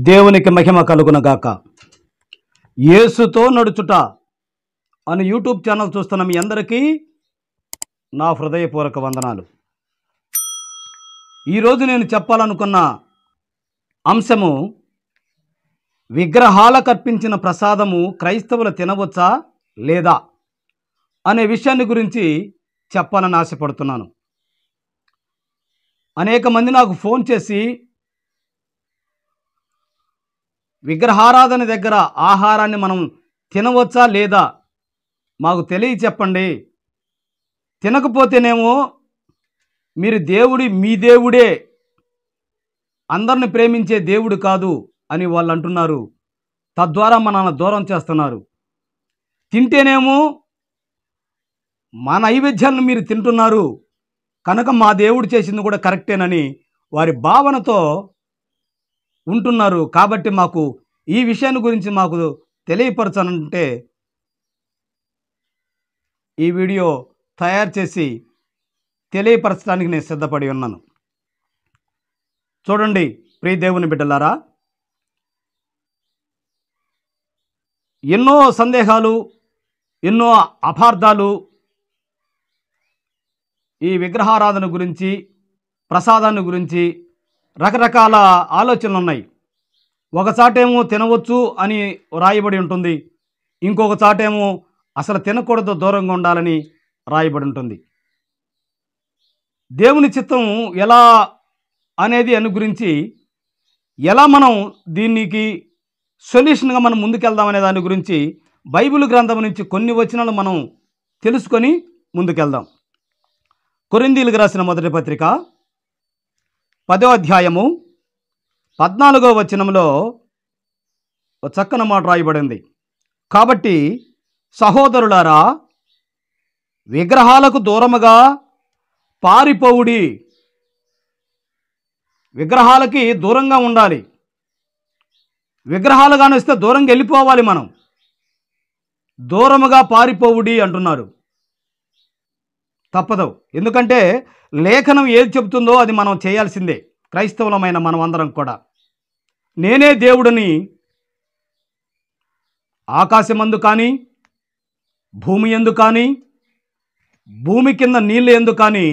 దేవునికి మహిమ కలుగునగాక. యేసుతో నడుచుట అని యూట్యూబ్ ఛానల్ చూస్తున్న మీ అందరికీ నా హృదయపూర్వక వందనాలు. ఈరోజు నేను చెప్పాలనుకున్న అంశము, విగ్రహాలకు అర్పించిన ప్రసాదము క్రైస్తవులు తినవచ్చా లేదా అనే విషయాన్ని గురించి చెప్పాలని ఆశపడుతున్నాను. అనేక మంది నాకు ఫోన్ చేసి విగ్రహారాధన దగ్గర ఆహారాన్ని మనం తినవచ్చా లేదా మాకు చెప్పండి, తినకపోతేనేమో మీరు మీ దేవుడే, అందరిని ప్రేమించే దేవుడు కాదు అని వాళ్ళు అంటున్నారు. తద్వారా మనల్ని దూరం చేస్తున్నారు. తింటేనేమో మా నైవేద్యాలను మీరు తింటున్నారు కనుక మా దేవుడు చేసింది కూడా కరెక్టేనని వారి భావనతో ఉంటున్నారు. కాబట్టి మాకు ఈ విషయాన్ని గురించి మాకు తెలియపరచాలంటే ఈ వీడియో తయారు చేసి తెలియపరచడానికి నేను సిద్ధపడి ఉన్నాను. చూడండి ప్రియ దేవుని బిడ్డలారా, ఎన్నో సందేహాలు, ఎన్నో అపార్థాలు ఈ విగ్రహారాధన గురించి, ప్రసాదాన్ని గురించి రకరకాల ఆలోచనలు ఉన్నాయి. ఒకసాటేమో తినవచ్చు అని రాయబడి ఉంటుంది, ఇంకొక చాటేమో అసలు తినకూడదు, దూరంగా ఉండాలని రాయబడి ఉంటుంది. దేవుని చిత్తం ఎలా అనేది గురించి, ఎలా మనం దీనికి సొల్యూషన్గా మనం ముందుకెళ్దామనే దాని గురించి బైబిల్ గ్రంథం నుంచి కొన్ని వచనాలు మనం తెలుసుకొని ముందుకెళ్దాం. కొరింథీయులకు రాసిన మొదటి పత్రిక 10వ అధ్యాయము 14వ వచనంలో ఒక చక్కని మాట రాయబడింది. కాబట్టి సహోదరులారా, విగ్రహాలకు దూరముగా పారిపోవుడి. విగ్రహాలకి దూరంగా ఉండాలి. విగ్రహాలు కానిస్తే దూరంగా వెళ్ళిపోవాలి. మనం దూరముగా పారిపోవుడి అంటున్నారు. తప్పదు, ఎందుకంటే లేఖనం ఏది చెబుతుందో అది మనం చేయాల్సిందే. క్రైస్తవులమైన మనం అందరం కూడా, నేనే దేవుడిని ఆకాశమందు కానీ, భూమి యందు కానీ, భూమి కింద నీళ్ళు యందు కానీ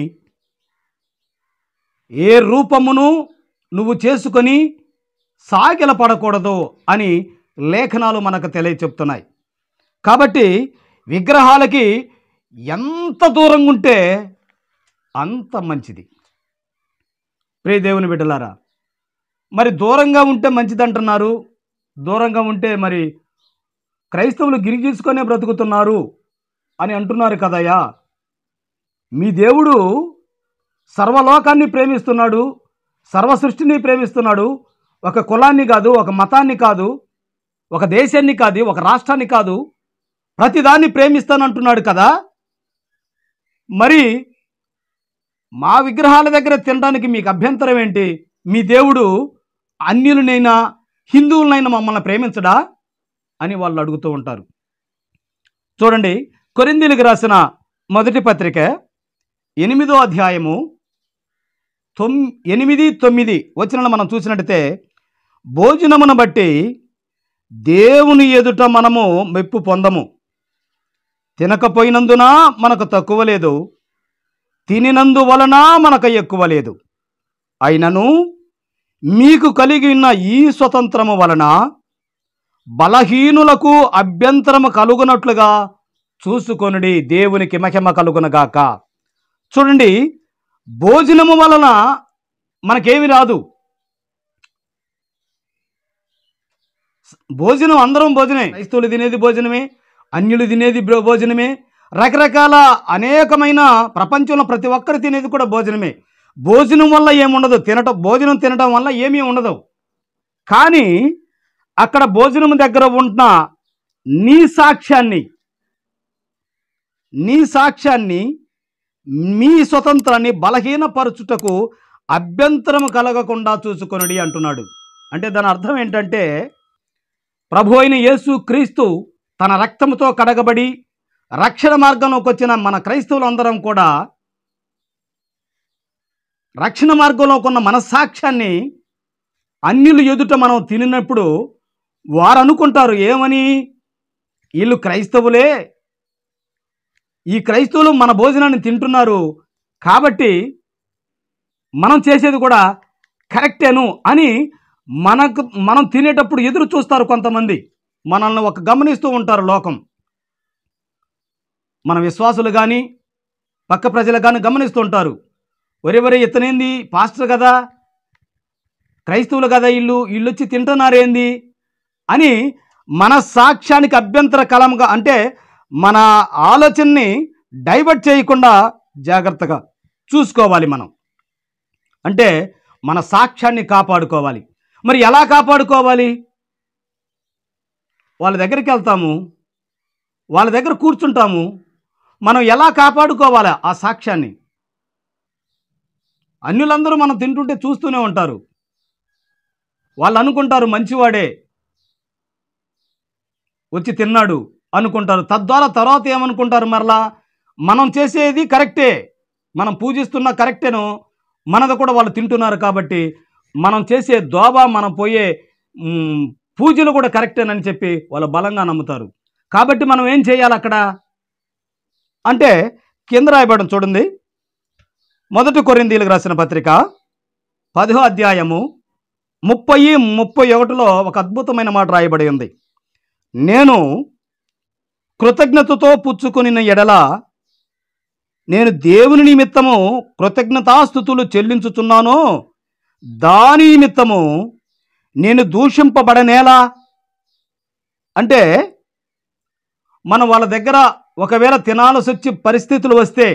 ఏ రూపమును నువ్వు చేసుకొని సాగిలపడకూడదు అని లేఖనాలు మనకు తెలియచెప్తున్నాయి. కాబట్టి విగ్రహాలకి ఎంత దూరంగా ఉంటే అంత మంచిది. ప్రియ దేవుని బిడ్డలారా, మరి దూరంగా ఉంటే మంచిది అంటున్నారు. దూరంగా ఉంటే మరి క్రైస్తవులు గిరిగీసుకొనే బ్రతుకుతున్నారు అని అంటున్నారు కదయ్యా. మీ దేవుడు సర్వలోకాన్ని ప్రేమిస్తున్నాడు, సర్వ సృష్టిని ప్రేమిస్తున్నాడు. ఒక కులాన్ని కాదు, ఒక మతాన్ని కాదు, ఒక దేశాన్ని కాదు, ఒక రాష్ట్రాన్ని కాదు, ప్రతిదాన్ని ప్రేమిస్తానంటున్నాడు కదా. మరి మా విగ్రహాల దగ్గర తినడానికి మీకు అభ్యంతరం ఏంటి? మీ దేవుడు అన్యులనైనా హిందువులనైనా మమ్మల్ని ప్రేమించడా అని వాళ్ళు అడుగుతూ ఉంటారు. చూడండి, కొరింథీయులకు రాసిన మొదటి పత్రిక 8వ అధ్యాయము 8-9 వచనాలను మనం చూసినట్టయితే, భోజనమును బట్టి దేవుని ఎదుట మనము మెప్పు పొందము. తినకపోయినందున మనకు తక్కువ లేదు, తినినందువలన మనకు ఎక్కువ లేదు. అయినను మీకు కలిగి ఉన్న ఈ స్వతంత్రము వలన బలహీనులకు అభ్యంతరము కలుగునట్లుగా చూసుకొనుడి. దేవునికి మహిమ కలుగునగాక. చూడండి, భోజనము వలన మనకేమి రాదు. భోజనం అందరం భోజనమే. క్రైస్తవులు తినేది భోజనమే, అన్యులు తినేది భోజనమే, రకరకాల అనేకమైన ప్రపంచంలో ప్రతి ఒక్కరు తినేది కూడా భోజనమే. భోజనం వల్ల ఏముండదు, భోజనం తినడం వల్ల ఏమీ ఉండదు. కానీ అక్కడ భోజనం దగ్గర ఉన్న నీ సాక్ష్యాన్ని, మీ స్వతంత్రాన్ని బలహీనపరచుటకు అభ్యంతరం కలగకుండా చూసుకొనుడి అంటున్నాడు. అంటే దాని అర్థం ఏంటంటే, ప్రభు అయిన యేసు క్రీస్తు తన రక్తంతో కడగబడి రక్షణ మార్గంలోకి వచ్చిన మన క్రైస్తవులందరం కూడా రక్షణ మార్గంలోకి ఉన్న మనస్సాక్ష్యాన్ని అన్యులు ఎదుట మనం తినినప్పుడు వారు అనుకుంటారు ఏమని, వీళ్ళు క్రైస్తవులే, ఈ క్రైస్తవులు మన భోజనాన్ని తింటున్నారు కాబట్టి మనం చేసేది కూడా కరెక్టేను అని మనం తినేటప్పుడు ఎదురు చూస్తారు కొంతమంది. మనల్ని గమనిస్తూ ఉంటారు లోకం. మన విశ్వాసులు కానీ పక్క ప్రజలు కానీ గమనిస్తూ ఉంటారు. ఒరే ఇతనేంది పాస్టర్ కదా, క్రైస్తవులు కదా, వీళ్ళు వచ్చి తింటున్నారేంది అని మన సాక్ష్యానికి అభ్యంతరకరంగా, అంటే మన ఆలోచనని డైవర్ట్ చేయకుండా జాగ్రత్తగా చూసుకోవాలి మనం. అంటే మన సాక్ష్యాన్ని కాపాడుకోవాలి. మరి ఎలా కాపాడుకోవాలి? వాళ్ళ దగ్గరికి వెళ్తాము, వాళ్ళ దగ్గర కూర్చుంటాము. మనం ఎలా కాపాడుకోవాలి ఆ సాక్ష్యాన్ని? అన్యులందరూ మనం తింటుంటే చూస్తూనే ఉంటారు. వాళ్ళు అనుకుంటారు మంచివాడే వచ్చి తిన్నాడు అనుకుంటారు. తద్వారా తర్వాత ఏమనుకుంటారు, మరలా మనం చేసేది కరెక్టే, మనం పూజిస్తున్న కరెక్టేను, మనది కూడా వాళ్ళు తింటున్నారు కాబట్టి మనం చేసే దోబ, మనం పోయే పూజలు కూడా కరెక్టేనని చెప్పి వాళ్ళు బలంగా నమ్ముతారు. కాబట్టి మనం ఏం చేయాలి అక్కడ అంటే కింద రాయబడడం చూడండి. 1 కొరింథీయులకు రాసిన పత్రిక 10వ అధ్యాయము 30-31లో ఒక అద్భుతమైన మాట రాయబడి ఉంది. నేను కృతజ్ఞతతో పుచ్చుకొనిన ఎడల నేను దేవుని నిమిత్తము కృతజ్ఞతాస్తుతులు చెల్లించుచున్నాను, దాని నిమిత్తము నేను దూషింపబడనేలా. అంటే మనం వాళ్ళ దగ్గర ఒకవేళ తినాల్సి వచ్చి పరిస్థితులు వస్తే,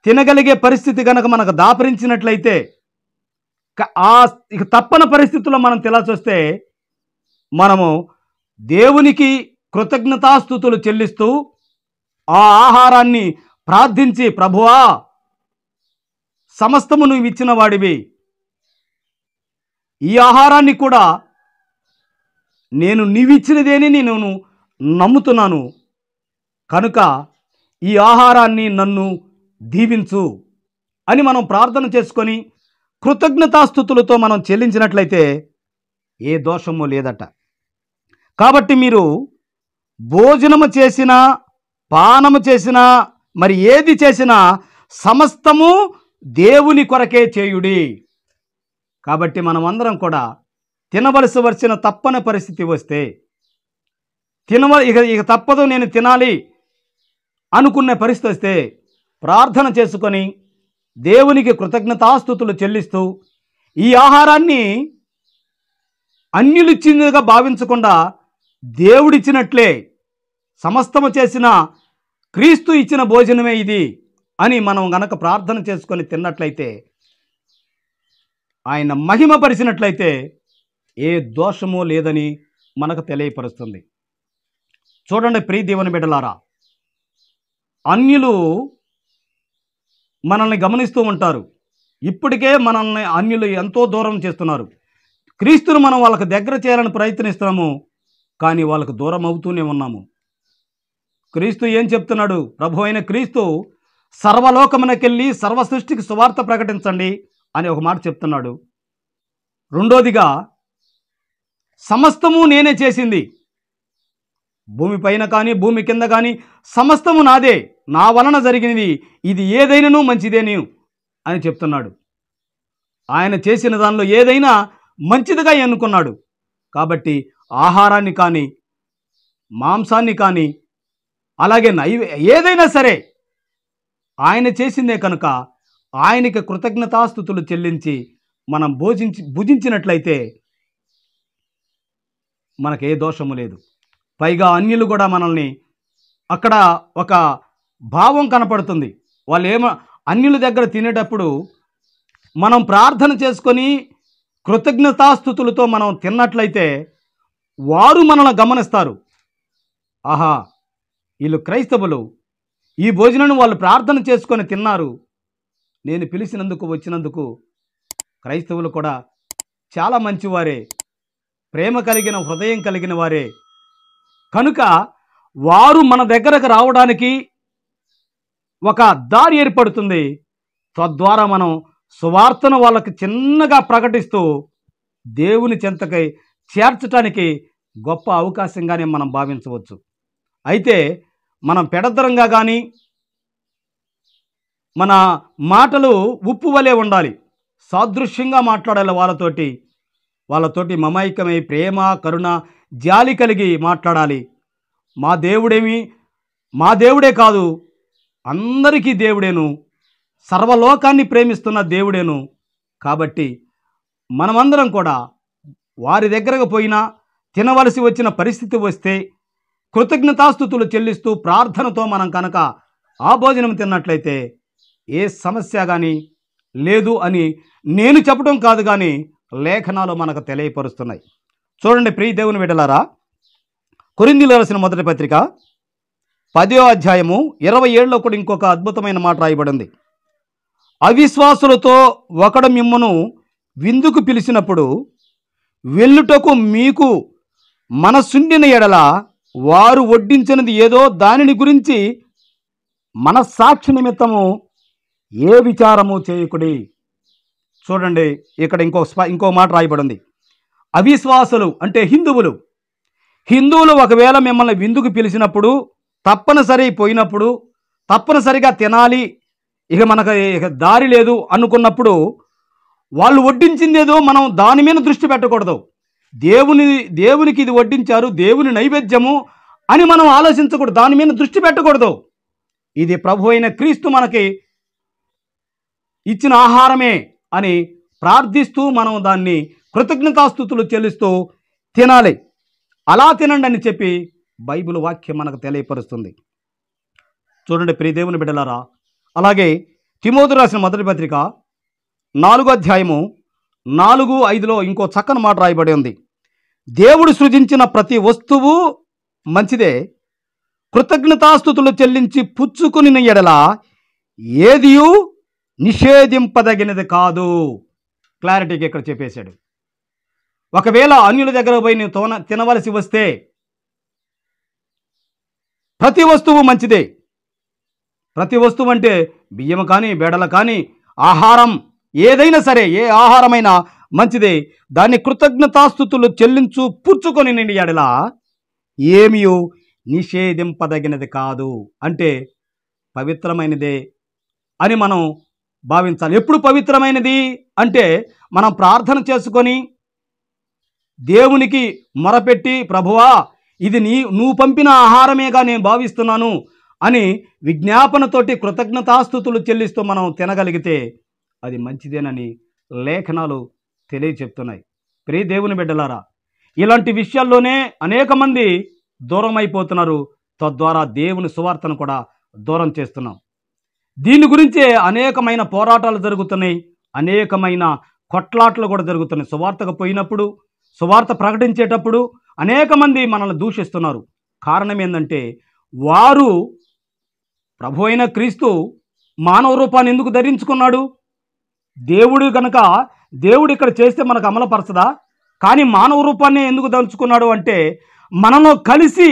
తినగలిగే పరిస్థితి కనుక మనకు దాపరించినట్లయితే, ఇక తప్పని పరిస్థితుల్లో మనం తినాల్సి వస్తే మనము దేవునికి కృతజ్ఞతాస్తుతులు చెల్లిస్తూ ఆ ఆహారాన్ని ప్రార్థించి, ప్రభువా సమస్తము నువ్వు ఇచ్చిన వాడివి, ఈ ఆహారాన్ని కూడా నీవిచ్చినదేని నేను నమ్ముతున్నాను కనుక ఈ ఆహారాన్ని నన్ను దీవించు అని మనం ప్రార్థన చేసుకొని కృతజ్ఞతాస్తుతులతో మనం చెల్లించినట్లయితే ఏ దోషము లేదట. కాబట్టి మీరు భోజనము చేసినా పానము చేసినా మరి ఏది చేసినా సమస్తము దేవుని కొరకే చేయుడి. కాబట్టి మనం అందరం కూడా తినవలసి వచ్చిన తప్పని పరిస్థితి వస్తే, ఇక తప్పదు నేను తినాలి అనుకునే పరిస్థితి వస్తే ప్రార్థన చేసుకొని దేవునికి కృతజ్ఞతాస్తుతులు చెల్లిస్తూ ఈ ఆహారాన్ని అన్యులిచ్చిందిగా భావించకుండా దేవుడిచ్చినట్లే సమస్తము చేసిన క్రీస్తు ఇచ్చిన భోజనమే ఇది అని మనం గనక ప్రార్థన చేసుకొని తిన్నట్లయితే, ఆయన మహిమపరిచినట్లయితే ఏ దోషము లేదని మనకు తెలియపరుస్తుంది. చూడండి ప్రియ దేవుని బిడ్డలారా, అన్యులు మనల్ని గమనిస్తూ ఉంటారు. ఇప్పటికే మనల్ని అన్యులు ఎంతో దూరం చేస్తున్నారు. క్రీస్తును మనం వాళ్ళకి దగ్గర చేయాలని ప్రయత్నిస్తున్నాము, కానీ వాళ్ళకు దూరం అవుతూనే ఉన్నాము. క్రీస్తు ఏం చెప్తున్నాడు? ప్రభు అయిన క్రీస్తు సర్వలోకమునకెళ్ళి సర్వ సృష్టికి సువార్త ప్రకటించండి అని ఒక మాట చెప్తున్నాడు. రెండోదిగా సమస్తము నేనే చేసింది, భూమి పైన కానీ భూమి కింద కానీ సమస్తము నాదే, నా వలన జరిగినది, ఇది ఏదైనాను మంచిదేని అని చెప్తున్నాడు. ఆయన చేసిన దానిలో ఏదైనా మంచిదిగా ఎన్నుకున్నాడు. కాబట్టి ఆహారాన్ని కానీ మాంసాన్ని కానీ అలాగే ఏదైనా సరే ఆయన చేసిందే కనుక ఆయనకి కృతజ్ఞతాస్తుతులు చెల్లించి మనం భుజించినట్లయితే మనకే దోషము లేదు. పైగా అన్యులు కూడా మనల్ని అక్కడ ఒక భావం కనపడుతుంది. వాళ్ళు అన్యుల దగ్గర తినేటప్పుడు మనం ప్రార్థన చేసుకొని కృతజ్ఞతాస్తుతులతో మనం తిన్నట్లయితే వారు మనల్ని గమనిస్తారు. ఆహా, వీళ్ళు క్రైస్తవులు, ఈ భోజనాన్ని వాళ్ళు ప్రార్థన చేసుకొని తిన్నారు, నేను పిలిచినందుకు వచ్చినందుకు క్రైస్తవులు కూడా చాలా మంచివారే, ప్రేమ కలిగిన హృదయం కలిగిన వారే కనుక వారు మన దగ్గరకు రావడానికి ఒక దారి ఏర్పడుతుంది. తద్వారా మనం సువార్తను వాళ్ళకి చిన్నగా ప్రకటిస్తూ దేవుని చెంతకై చేర్చటానికి గొప్ప అవకాశంగానే మనం భావించవచ్చు. అయితే మనం పెడద్దరంగా కానీ మన మాటలు ఉప్పు వలె ఉండాలి. సాదృశ్యంగా మాట్లాడాలి వాళ్ళతోటి మమైకమై ప్రేమ, కరుణ, జాలి కలిగి మాట్లాడాలి. మా దేవుడే కాదు, అందరికీ దేవుడేను, సర్వలోకాన్ని ప్రేమిస్తున్న దేవుడేను. కాబట్టి మనమందరం కూడా వారి దగ్గరకు పోయినా, తినవలసి వచ్చిన పరిస్థితి వస్తే కృతజ్ఞతాస్తుతులు చెల్లిస్తూ ప్రార్థనతో మనం కనుక ఆ భోజనం తిన్నట్లయితే ఏ సమస్య కానీ లేదు అని నేను చెప్పడం కాదు, కానీ లేఖనాలు మనకు తెలియపరుస్తున్నాయి. చూడండి ప్రియ దేవుని బిడ్డలారా, కొరింథీయులకు రాసిన మొదటి పత్రిక 10వ అధ్యాయము 27లో కూడా ఇంకొక అద్భుతమైన మాట రాయబడింది. అవిశ్వాసులతో ఒకడు మిమ్మును విందుకు పిలిచినప్పుడు వెళ్ళుటకు మీకు మనసుండిన ఎడల వారు వడ్డించినది ఏదో దానిని గురించి మనస్సాక్షి నిమిత్తము ఏ విచారము చేయకుడి. చూడండి, ఇక్కడ ఇంకో మాట రాయబడింది. అవిశ్వాసులు అంటే హిందువులు ఒకవేళ మిమ్మల్ని విందుకు పిలిచినప్పుడు, తప్పనిసరిగా తినాలి, ఇక దారి లేదు అనుకున్నప్పుడు వాళ్ళు వడ్డించిందేదో మనం దాని మీద దృష్టి పెట్టకూడదు. దేవునికి ఇది వడ్డించారు, దేవుని నైవేద్యము అని మనం ఆలోచించకూడదు, దాని మీద దృష్టి పెట్టకూడదు. ఇది ప్రభు అయిన క్రీస్తు మనకి ఇచ్చిన ఆహారమే అని ప్రార్థిస్తూ మనం దాన్ని కృతజ్ఞతాస్తుతులు చెల్లిస్తూ తినాలి. అలా తినండి అని చెప్పి బైబిల్ వాక్యం మనకు తెలియపరుస్తుంది. చూడండి ప్రియ దేవుని బిడ్డలారా, అలాగే తిమోతికి రాసిన మొదటి పత్రిక 4వ అధ్యాయము 4-5లో ఇంకో చక్కని మాట రాయబడి ఉంది. దేవుడు సృజించిన ప్రతి వస్తువు మంచిదే, కృతజ్ఞతాస్తుతులు చెల్లించి పుచ్చుకుని ఎడల ఏదియూ నిషేధింపదగినది కాదు. క్లారిటీగా ఇక్కడ చెప్పేశాడు. ఒకవేళ అన్యుల దగ్గర పోయి నువ్వు తినవలసి వస్తే ప్రతి వస్తువు మంచిదే. ప్రతి వస్తువు అంటే బియ్యం కానీ, బేడలు కానీ, ఆహారం ఏదైనా సరే, ఏ ఆహారమైనా మంచిదే. దాన్ని కృతజ్ఞతాస్తుతులు చెల్లించు పుచ్చుకొని నిండి ఎడల ఏమీ నిషేధింపదగినది కాదు, అంటే పవిత్రమైనదే అని మనం భావించాలి. ఎప్పుడు పవిత్రమైనది అంటే మనం ప్రార్థన చేసుకొని దేవునికి మొరపెట్టి, ప్రభువా ఇది నువ్వు పంపిన ఆహారమేగా నేను భావిస్తున్నాను అని విజ్ఞాపనతోటి కృతజ్ఞతాస్తుతులు చెల్లిస్తూ మనం తినగలిగితే అది మంచిదేనని లేఖనాలు తెలియచెప్తున్నాయి. ప్రియ దేవుని బిడ్డలారా, ఇలాంటి విషయాల్లోనే అనేక మంది దూరం అయిపోతున్నారు. తద్వారా దేవుని సువార్తను కూడా దూరం చేస్తున్నాం. దీని గురించే అనేకమైన పోరాటాలు జరుగుతున్నాయి, అనేకమైన కొట్లాట్లు కూడా జరుగుతున్నాయి. సువార్తకు పోయినప్పుడు, సువార్త ప్రకటించేటప్పుడు అనేక మంది మనల్ని దూషిస్తున్నారు. కారణం ఏంటంటే వారు ప్రభు అయిన క్రీస్తు మానవ రూపాన్ని ఎందుకు ధరించుకున్నాడు? దేవుడు ఇక్కడ చేస్తే మనకు అమలుపరచదా? కానీ మానవ రూపాన్ని ఎందుకు ధరించుకున్నాడు అంటే మనలో కలిసి,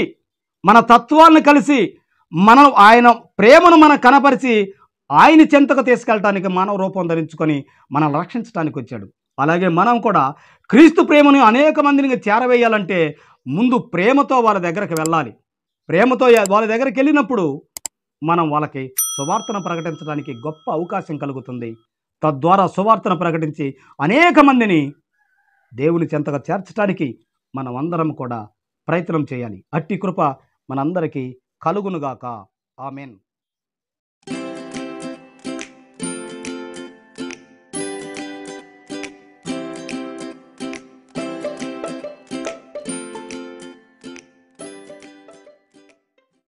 మన తత్వాన్ని కలిసి, ఆయన ప్రేమను మనం కనపరిచి ఆయన చెంతకు తీసుకెళ్ళటానికి మానవ రూపం ధరించుకొని మనల్ని రక్షించడానికి వచ్చాడు. అలాగే మనం కూడా క్రీస్తు ప్రేమను అనేక మందిని చేరవేయాలంటే ముందు ప్రేమతో వాళ్ళ దగ్గరకు వెళ్ళాలి. ప్రేమతో వాళ్ళ దగ్గరికి వెళ్ళినప్పుడు మనం వాళ్ళకి సువార్తను ప్రకటించడానికి గొప్ప అవకాశం కలుగుతుంది. తద్వారా సువార్తను ప్రకటించి అనేక మందిని దేవుని చెంతగా చేర్చడానికి మనం అందరం కూడా ప్రయత్నం చేయాలి. అట్టి కృప మనందరికీ కలుగునుగాక. ఆమేన్.